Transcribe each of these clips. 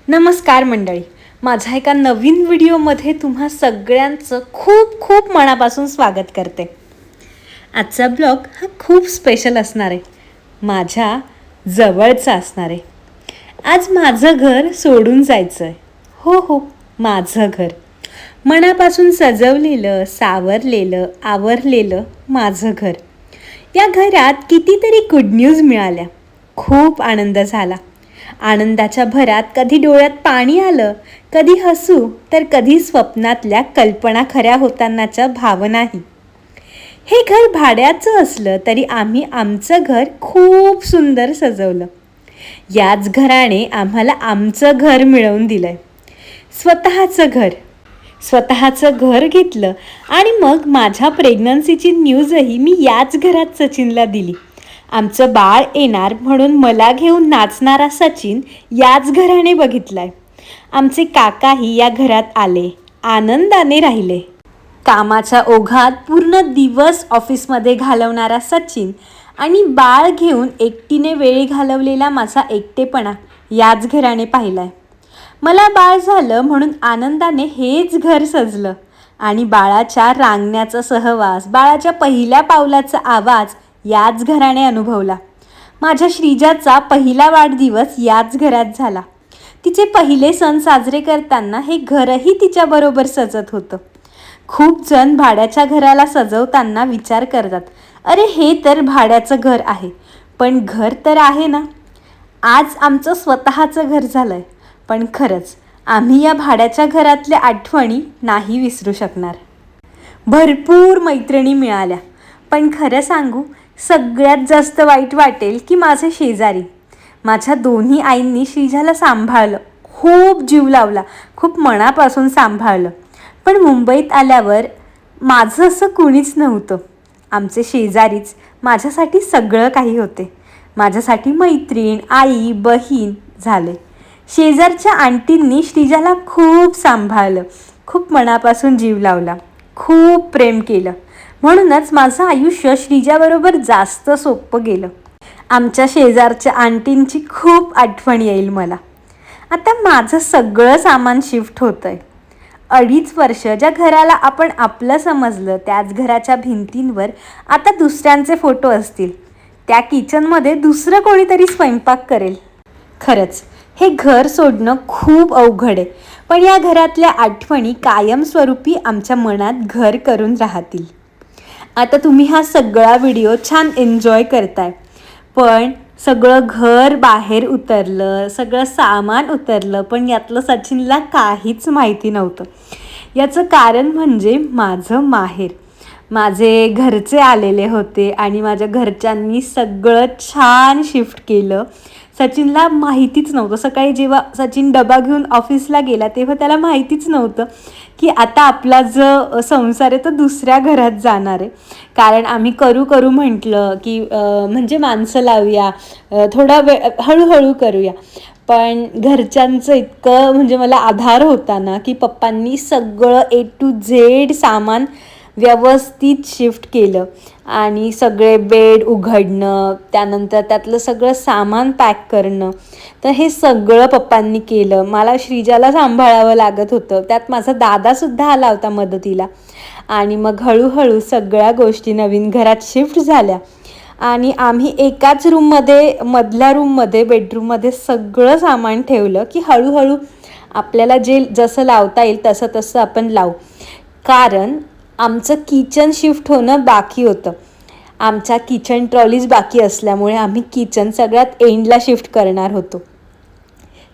नमस्कार मंडळी, माझ्या एका नवीन व्हिडिओमध्ये तुम्हा सगळ्यांचं खूप खूप मनापासून स्वागत करते. आजचा ब्लॉग हा खूप स्पेशल असणार आहे, माझ्या जवळचा असणार आहे. आज माझं घर सोडून जायचं आहे. हो, माझं घर, मनापासून सजवलेलं, सावरलेलं, आवरलेलं माझं घर. या घरात कितीतरी गुड न्यूज मिळाल्या. खूप आनंद झाला. आनंदाच्या भरात कधी डोळ्यात पाणी आलं, कधी हसू, तर कधी स्वप्नातल्या कल्पना खऱ्या होतानाच्या भावनाही. हे घर भाड्याचं असलं तरी आम्ही आमचं घर खूप सुंदर सजवलं. याच घराने आम्हाला आमचं घर मिळवून दिलंय. स्वतःचं घर घेतलं आणि मग माझ्या प्रेग्नन्सीची न्यूजही मी याच घरात सचिनला दिली. आमचं बाळ येणार म्हणून मला घेऊन नाचणारा सचिन याच घराने बघितलाय. आमचे काकाही या घरात आले, आनंदाने राहिले. कामाच्या ओघात पूर्ण दिवस ऑफिसमध्ये घालवणारा सचिन आणि बाळ घेऊन एकटीने वेळ घालवलेला माझा एकटेपणा याच घराने पाहिलाय. मला बाळ झालं म्हणून आनंदाने हेच घर सजलं आणि बाळाच्या रांगण्याचा सहवास, बाळाच्या पहिल्या पावलाचा आवाज याच घराने अनुभवला. माझ्या श्रीजाचा पहिला वाढदिवस याच घरात झाला. तिचे पहिले सण साजरे करताना हे घरही तिच्याबरोबर सजत होतं. खूप जण भाड्याच्या घराला सजवताना विचार करतात, अरे हे तर भाड्याचं घर आहे, पण घर तर आहे ना. आज आमचं स्वतःचं घर झालंय, पण खरंच आम्ही या भाड्याच्या घरातल्या आठवणी नाही विसरू शकणार. भरपूर मैत्रिणी मिळाल्या, पण खरं सांगू, सगळ्यात जास्त वाईट वाटेल की माझे शेजारी. माझ्या दोन्ही आईंनी श्रीजाला सांभाळलं, खूप जीव लावला, खूप मनापासून सांभाळलं. पण मुंबईत आल्यावर माझं असं कुणीच नव्हतं. आमचे शेजारीच माझ्यासाठी सगळं काही होते. माझ्यासाठी मैत्रीण, आई, बहीण झाले. शेजारच्या आंटींनी श्रीजाला खूप सांभाळलं, खूप मनापासून जीव लावला, खूप प्रेम केलं. म्हणूनच माझं आयुष्य श्रीजाबरोबर जास्त सोपं गेलं. आमच्या शेजारच्या आंटींची खूप आठवण येईल मला. आता माझं सगळं सामान शिफ्ट होतं आहे. 2.5 वर्ष ज्या घराला आपण आपलं समजलं, त्याच घराच्या भिंतींवर आता दुसऱ्यांचे फोटो असतील. त्या किचनमध्ये दुसरं कोणीतरी स्वयंपाक करेल. खरंच हे घर सोडणं खूप अवघड आहे, पण या घरातल्या आठवणी कायमस्वरूपी आमच्या मनात घर करून राहतील. आता तुम्ही हा सगळा व्हिडिओ छान एन्जॉय करताय, पण सगळं घर बाहेर उतरलं, सगळं सामान उतरलं, पण यातलं सचिनला काहीच माहिती नव्हतं. याचं कारण म्हणजे माझं माहेर. माझे घरचे आलेले होते आणि माझ्या घरच्यांनी सगळं छान शिफ्ट केलं. सचिनला माहितीच नव्हतं. सकाळी जेव्हा सचिन डबा घेऊन ऑफिसला गेला तेव्हा त्याला माहितीच नव्हतं की आता आपला जो संसार आहे तो दुसऱ्या घरात जाणार आहे. कारण आम्ही करू म्हटलं की म्हणजे माणसं लावूया, थोडा वेळ हळूहळू करूया. पण घरच्यांचं इतकं म्हणजे मला आधार होता ना की पप्पांनी सगळं A to Z सामान व्यवस्थित शिफ्ट केलं आणि सगळे बेड उघडणं, त्यानंतर त्यातलं सगळं सामान पॅक करणं, तर हे सगळं पप्पांनी केलं. मला श्रीजाला सांभाळावं लागत होतं, त्यात माझा दादासुद्धा आला होता मदतीला. आणि मग हळूहळू सगळ्या गोष्टी नवीन घरात शिफ्ट झाल्या आणि आम्ही एकाच रूममध्ये, मधल्या रूममध्ये, बेडरूममध्ये सगळं सामान ठेवलं की हळूहळू आपल्याला जसं लावता येईल तसं आपण लावू. कारण आमचं किचन शिफ्ट होणं बाकी होतं. आमच्या किचन ट्रॉलीज बाकी असल्यामुळे आम्ही किचन सगळ्यात एंडला शिफ्ट करणार होतो.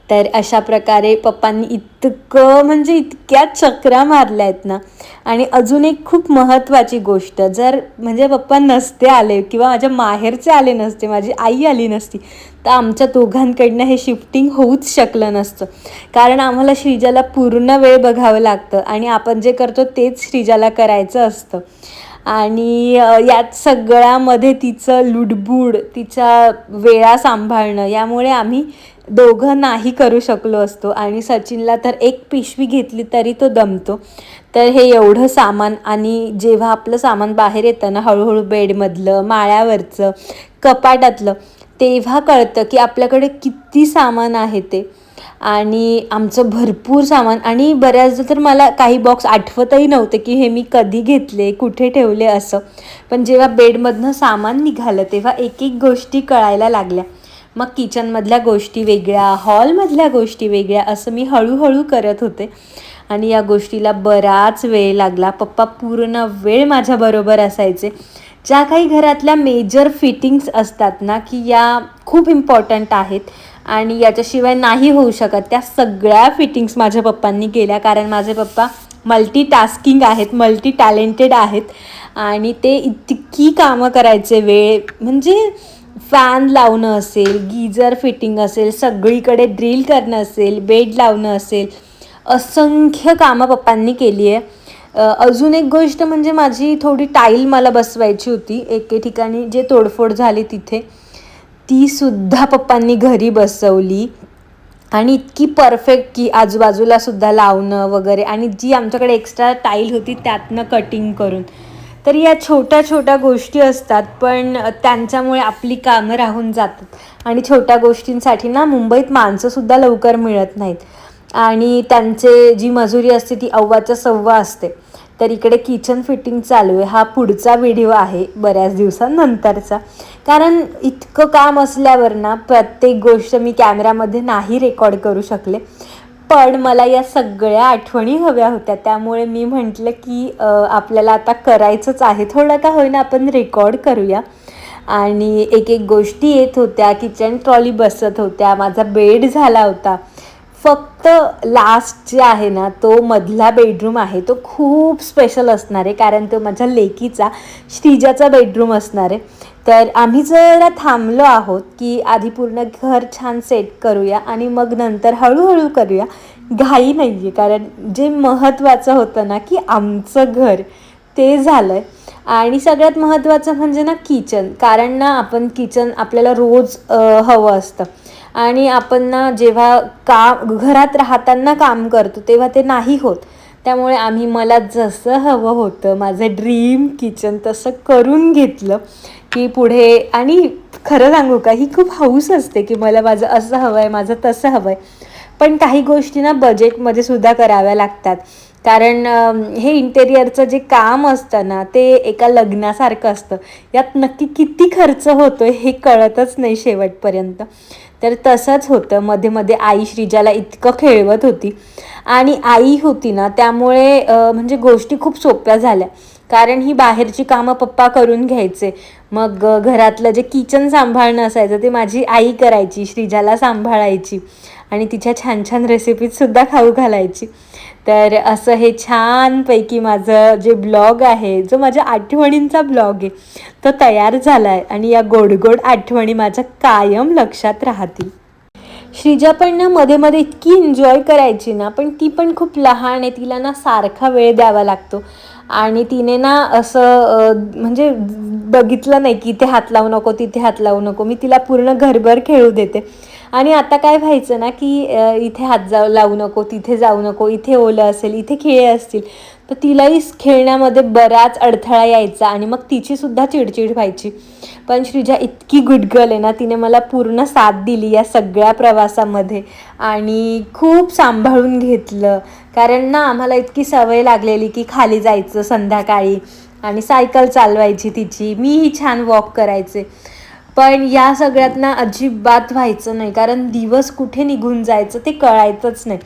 तर अशा प्रकारे पप्पांनी इतक्या चक्रा मारल्या आहेत ना. आणि अजून एक खूप महत्त्वाची गोष्ट, जर म्हणजे पप्पा नसते आले किंवा माझ्या माहेरचे आले नसते, माझी आई आली नसती, तर आमच्या दोघांकडनं हे शिफ्टिंग होऊच शकलं नसतं. कारण आम्हाला श्रीजाला पूर्ण वेळ बघावं लागतं आणि आपण जे करतो तेच श्रीजाला करायचं असतं. आणि यात सगळ्यामध्ये तिचं लुडबुड, तिच्या वेळा सांभाळणं, यामुळे आम्ही दोघं नाही करू शकलो असतो. आणि सचिनला तर एक पिशवी घेतली तरी तो दमतो. तर हे एवढं सामान, आणि जेव्हा आपलं सामान बाहेर येतं ना हळूहळू, बेडमधलं, माळ्यावरचं, कपाटातलं, तेव्हा कळतं की आपल्याकडे किती सामान आहे ते. आणि आमचं भरपूर सामान, आणि बऱ्याचदा तर मला काही बॉक्स आठवतही नव्हते की हे मी कधी घेतले, कुठे ठेवले असं. पण जेव्हा बेडमधनं सामान निघालं तेव्हा एक एक गोष्टी कळायला लागल्या. मग किचनमधल्या गोष्टी वेगळ्या, हॉलमधल्या गोष्टी वेगळ्या, असं मी हळूहळू करत होते. आणि या गोष्टीला बराच वेळ लागला. पप्पा पूर्ण वेळ माझ्याबरोबर असायचे. ज्या काही घरातल्या मेजर फिटिंग्स असतात ना, की या खूप इम्पॉर्टंट आहेत आणि याच्याशिवाय नाही होऊ शकत, त्या सगळ्या फिटिंग्स माझ्या पप्पांनी केल्या. कारण माझे पप्पा मल्टीटास्किंग आहेत, मल्टी टॅलेंटेड आहेत आणि ते इतकी कामं करायचे. वेळ म्हणजे फॅन लावणं असेल, गीजर फिटिंग असेल, सगळीकडे ड्रिल करणं असेल, बेड लावणं असेल, असंख्य कामं पप्पांनी केली आहे. अजून एक गोष्ट म्हणजे माझी थोडी टाईल मला बसवायची होती एके ठिकाणी, जे तोडफोड झाली तिथे, तीसुद्धा पप्पांनी घरी बसवली आणि इतकी परफेक्ट की आजूबाजूला सुद्धा लावणं वगैरे, आणि जी आमच्याकडे एक्स्ट्रा टाईल होती त्यातनं कटिंग करून. तर या छोट्या छोट्या गोष्टी असतात, पण त्यांच्यामुळे आपली कामं राहून जातात. आणि छोट्या गोष्टींसाठी ना मुंबईत माणसंसुद्धा लवकर मिळत नाहीत आणि त्यांचे जी मजुरी असते ती अव्वाच्या सव्वा असते. तर इकडे किचन फिटिंग चालू आहे. हा पुढचा व्हिडिओ आहे बऱ्याच दिवसांनंतरचा, कारण इतकं काम असल्यावर ना प्रत्येक गोष्ट मी कॅमेऱ्यामध्ये नाही रेकॉर्ड करू शकले. पण मला या सगळ्या आठवणी हव्या होत्या, त्यामुळे मी म्हटलं की आपल्याला आता करायचंच आहे, थोडं का होईना आपण रेकॉर्ड करूया. आणि एक एक गोष्टी येत होत्या, किचन ट्रॉली बसत होत्या, माझा बेड झाला होता. फक्त लास्ट जे आहे ना, तो मधला बेडरूम आहे, तो खूप स्पेशल असणार आहे, कारण तो माझ्या लेकीचा, श्रीजाचा बेडरूम असणार आहे. तर आम्ही जरा थांबलो आहोत की आधी पूर्ण घर छान सेट करूया आणि मग नंतर हळूहळू करूया. घाई नाही आहे, कारण जे महत्त्वाचं होतं ना की आमचं घर, ते झालं आहे. आणि सगळ्यात महत्त्वाचं म्हणजे ना किचन, कारण ना आपण किचन आपल्याला रोज हवं असतं आणि आपण ना जेव्हा घरात राहताना काम करतो तेव्हा ते नाही होत. त्यामुळे मला जसं हवं होतं, माझं ड्रीम किचन, तसं करून घेतलं की पुढे. आणि खरं सांगू का, ही खूप हौस असते की मला माझं असं हवं आहे, माझं तसं हवं आहे. पण काही गोष्टी ना बजेटमध्ये सुद्धा कराव्या लागतात, कारण हे इंटेरियरचं जे काम असतं ना ते एका लग्नासारखं असतं. यात नक्की किती खर्च होतो हे कळतच नाही शेवटपर्यंत. तर तसंच होतं. मध्ये मध्ये आई श्रीजाला इतकं खेळवत होती, आणि आई होती ना त्यामुळे म्हणजे गोष्टी खूप सोप्या झाल्या, कारण ही बाहेरची कामं पप्पा करून घ्यायचे. मग घरातलं जे किचन सांभाळणं असायचं ते माझी आई करायची, श्रीजाला सांभाळायची आणि तिच्या छान छान रेसिपीजसुद्धा खाऊ घालायची. तर असं हे छानपैकी माझं जे ब्लॉग आहे, जो माझ्या आठवणींचा ब्लॉग आहे, तो तयार झाला आहे आणि या गोड गोड आठवणी माझ्या कायम लक्षात राहतील. श्रीजा पण ना मध्ये मध्ये इतकी एन्जॉय करायची ना, पण ती पण खूप लहान आहे, तिला ना सारखा वेळ द्यावा लागतो आणि तिने ना असं म्हणजे बघितलं नाही की इथे हात लावू नको, तिथे हात लावू नको. मी तिला पूर्ण घरभर खेळू देते. आणि आता काय व्हायचं ना की इथे हात लावू नको, तिथे जाऊ नको, इथे ओलं असेल, इथे खिळे असतील, तर तिलाही खेळण्यामध्ये बराच अडथळा यायचा आणि मग तिचीसुद्धा चिडचिड व्हायची. पण श्रीजा इतकी गुडगर्ल आहे ना, तिने मला पूर्ण साथ दिली या सगळ्या प्रवासामध्ये आणि खूप सांभाळून घेतलं. कारण ना आम्हाला इतकी सवय लागलेली की खाली जायचं संध्याकाळी आणि सायकल चालवायची तिची, मीही छान वॉक करायचे. पण या सगळ्यात ना अजिबात व्हायचं नाही, कारण दिवस कुठे निघून जायचं ते कळायचंच नाही.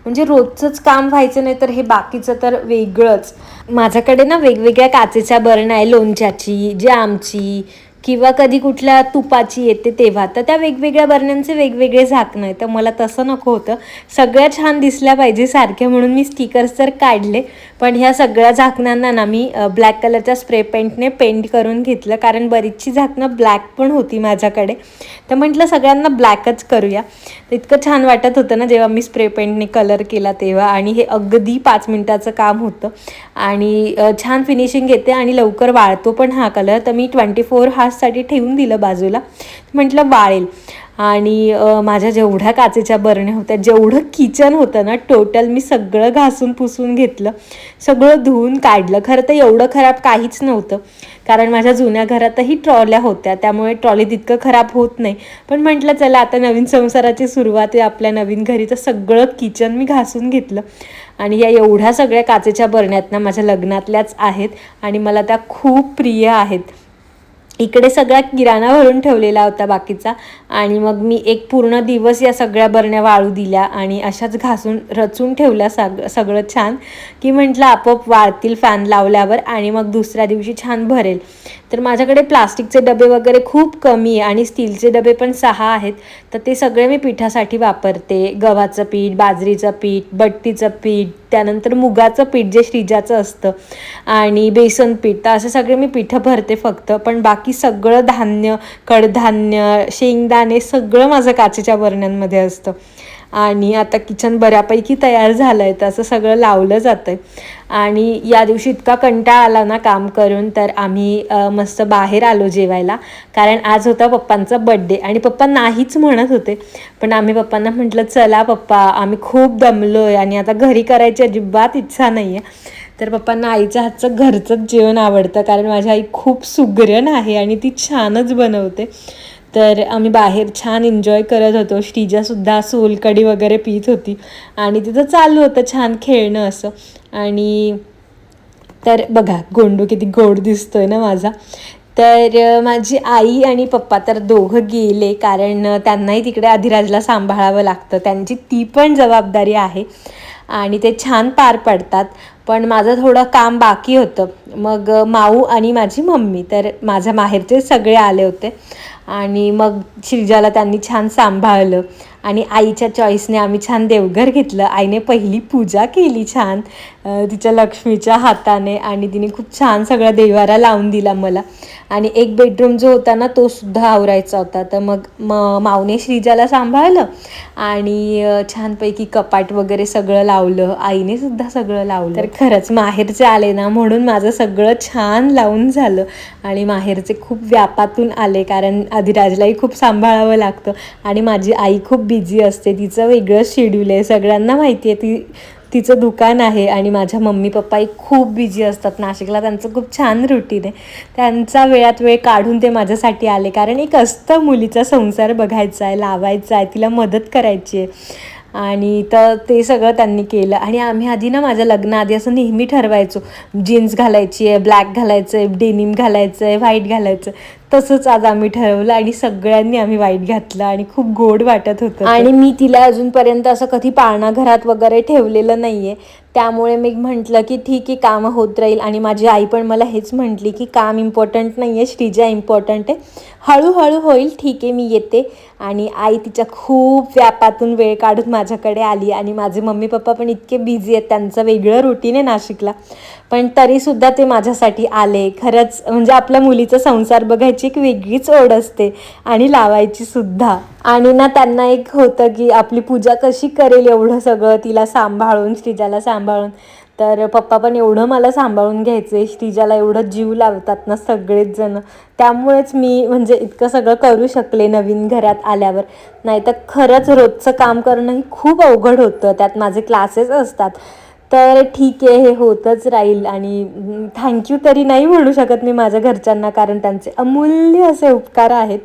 म्हणजे रोजचंच काम व्हायचं नाही, तर हे बाकीचं तर वेगळंच. माझ्याकडे ना वेगवेगळ्या काचेच्या बरण्या आहे, लोणच्याची, जामची, किंवा कधी कुठल्या तुपाची येते तेव्हा, तर त्या वेगवेगळ्या बरण्यांचे वेगवेगळे झाकणं आहे. तर मला तसं नको होतं, सगळ्या छान दिसल्या पाहिजे सारख्या, म्हणून मी स्टिकर्स तर काढले. पण ह्या सगळ्या झाकणांना ना मी ब्लॅक कलरच्या स्प्रे पेंटने पेंट करून घेतलं, कारण बरीचशी झाकणं ब्लॅक पण होती माझ्याकडे. तर म्हटलं सगळ्यांना ब्लॅकच करूया. तर इतकं छान वाटत होतं ना जेव्हा मी स्प्रे पेंटने कलर केला तेव्हा. आणि हे अगदी 5 मिनिटाचं काम होतं आणि छान फिनिशिंग येते आणि लवकर वाळतो पण हा कलर. तर मी 24 hours साठी ठेवून दिलं बाजूला, म्हटलं वाळेल. आणि माझ्या जेवढ्या काचेच्या बरण्या होत्या, जेवढं किचन होतं ना टोटल, मी सगळं घासून पुसून घेतलं, सगळं धुवून काढलं. खरं तर एवढं खराब काहीच नव्हतं, कारण माझ्या जुन्या घरातही ट्रॉल्या होत्या, त्यामुळे ट्रॉली तितकं खराब होत नाही. पण म्हटलं चला आता नवीन संसाराची सुरुवात आहे आपल्या नवीन घरी, तर सगळं किचन मी घासून घेतलं. आणि या एवढ्या सगळ्या काचेच्या बरण्यात ना माझ्या लग्नातल्याच आहेत आणि मला त्या खूप प्रिय आहेत. इकडे सगळा किराणा भरून ठेवलेला होता बाकीचा, आणि मग मी एक पूर्ण दिवस या सगळ्या बरण्या वाळू दिल्या आणि अशाच घासून रचून ठेवल्या सगळं छान, की म्हटलं आपोआप वाळतील फॅन लावल्यावर आणि मग दुसऱ्या दिवशी छान भरेल. तर माझ्याकडे प्लास्टिकचे डबे वगैरे खूप कमी आहे आणि स्टीलचे डबे पण 6 आहेत. तर ते सगळे मी पिठासाठी वापरते. गव्हाचं पीठ, बाजरीचं पीठ, बट्टीचं पीठ, त्यानंतर मुगाचं पीठ जे श्रीजाचं असतं, आणि बेसन पीठ. तर असे सगळे मी पिठं भरते फक्त, पण बाकी सगळं धान्य, कडधान्य, शेंगदाणे सगळं माझं काचेच्या बरण्यांमध्ये असतं. आणि आता किचन बऱ्यापैकी तयार झालं आहे, तर असं सगळं लावलं जातं आहे. आणि या दिवशी इतका कंटाळा आला ना काम करून, तर आम्ही मस्त बाहेर आलो जेवायला, कारण आज होता पप्पांचा बड्डे आणि पप्पा नाहीच म्हणत होते. पण आम्ही पप्पांना म्हटलं चला पप्पा, आम्ही खूप दमलो आहे आणि आता घरी करायची अजिबात इच्छा नाही आहे. तर पप्पांना आईच्या हातचं घरचंच जेवण आवडतं, कारण माझी आई खूप सुगरण आहे आणि ती छानच बनवते. तर आम्ही बाहेर छान एन्जॉय करत होतो. श्रीजासुद्धा सोलकढी वगैरे पित होती आणि तिथं चालू होतं छान खेळणं असं. आणि तर बघा गोंडू किती गोड दिसतोय ना माझा. तर माझी आई आणि पप्पा तर दोघं गेले, कारण त्यांनाही तिकडे अधिराजला सांभाळावं लागतं, त्यांची ती पण जबाबदारी आहे आणि ते छान पार पडतात. पण माझं थोडं काम बाकी होतं. मग माऊ आणि माझी मम्मी, तर माझ्या माहेरचे सगळे आले होते आणि मग श्रीजाला त्यांनी छान सांभाळलं. आणि आईच्या चॉईसने आम्ही छान देवघर घेतलं. आईने पहिली पूजा केली छान तिच्या लक्ष्मीच्या हाताने, आणि तिने खूप छान सगळा देवारा लावून दिला मला. आणि एक बेडरूम जो होता ना तो सुद्धा आवरायचा होता, तर मग माऊने श्रीजाला सांभाळलं आणि छानपैकी कपाट वगैरे सगळं लावलं. आईने सुद्धा सगळं लावलं. तर खरंच माहेरचे आले ना म्हणून माझं सगळं छान लावून झालं. आणि माहेरचे खूप व्यापातून आले, कारण अधिराजलाही खूप सांभाळावं लागतं आणि माझी आई खूप बिझी असते, तिचं वेगळं शेड्यूल आहे, सगळ्यांना माहिती आहे. तिचं दुकान आहे आणि माझ्या मम्मी पप्पाही खूप बिझी असतात नाशिकला, त्यांचं खूप छान रुटीन आहे. त्यांचा वेळात वेळ काढून ते माझ्यासाठी आले, कारण एक असतं मुलीचा संसार बघायचा आहे, लावायचा आहे, तिला मदत करायची आहे. आणि तर ते सगळं त्यांनी केलं. आणि आम्ही आधी ना माझ्या लग्नाआधी असं नेहमी ठरवायचो, जीन्स घालायची आहे, ब्लॅक घालायचं आहे, डेनिम घालायचं आहे, व्हाईट घालायचं. तसंच आज आम्ही ठरवलं आणि सगळ्यांनी आम्ही व्हाईट घातलं आणि खूप गोड वाटत होतं. आणि मी तिला अजूनपर्यंत असं कधी पाळणाघरात वगैरे ठेवलेलं नाही आहे, त्यामुळे मी म्हटलं की ठीक आहे कामं होत राहील. आणि माझी आई पण मला हेच म्हटली की काम इम्पॉर्टंट नाही आहे, श्रीजा इम्पॉर्टंट आहे, हळूहळू होईल, ठीक आहे मी येते. आणि आई तिच्या खूप व्यापातून वेळ काढून माझ्याकडे आली. आणि माझे मम्मी पप्पा पण इतके बिझी आहेत, त्यांचं वेगळं रुटीन आहे नाशिकला, पण तरीसुद्धा ते माझ्यासाठी आले. खरंच म्हणजे आपल्या मुलीचा संसार बघायची एक वेगळीच ओढ असते आणि लावायची सुद्धा. आणि ना त्यांना एक होतं की आपली पूजा कशी करेल एवढं सगळं तिला सांभाळून, श्रीजाला सांभाळून. तर पप्पा पण एवढं मला सांभाळून घ्यायचे, श्रीजाला एवढं जीव लावतात ना सगळेच जण, त्यामुळेच मी म्हणजे इतकं सगळं करू शकले नवीन घरात आल्यावर. नाही तर खरंच रोजचं काम करणंही खूप अवघड होतं, त्यात माझे क्लासेस असतात. तर ठीक आहे, हे होतच राहील. आणि थँक्यू तरी नाही म्हणू शकत मी माझ्या घरच्यांना, कारण त्यांचे अमूल्य असे उपकार आहेत.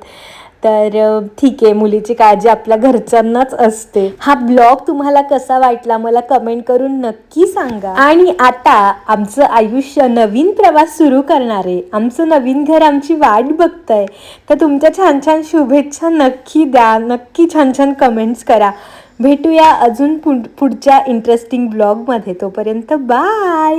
तर ठीक आहे, मुलीची काळजी आपल्या घरच्यांनाच असते. हा ब्लॉग तुम्हाला कसा वाटला मला कमेंट करून नक्की सांगा. आणि आता आमचं आयुष्य नवीन प्रवास सुरू करणार आहे, आमचं नवीन घर आमची वाट बघतंय. तर तुमच्या छान छान शुभेच्छा नक्की द्या, नक्की छान छान कमेंट्स करा. भेटूया अजून पुढच्या इंटरेस्टिंग ब्लॉगमध्ये. तोपर्यंत बाय.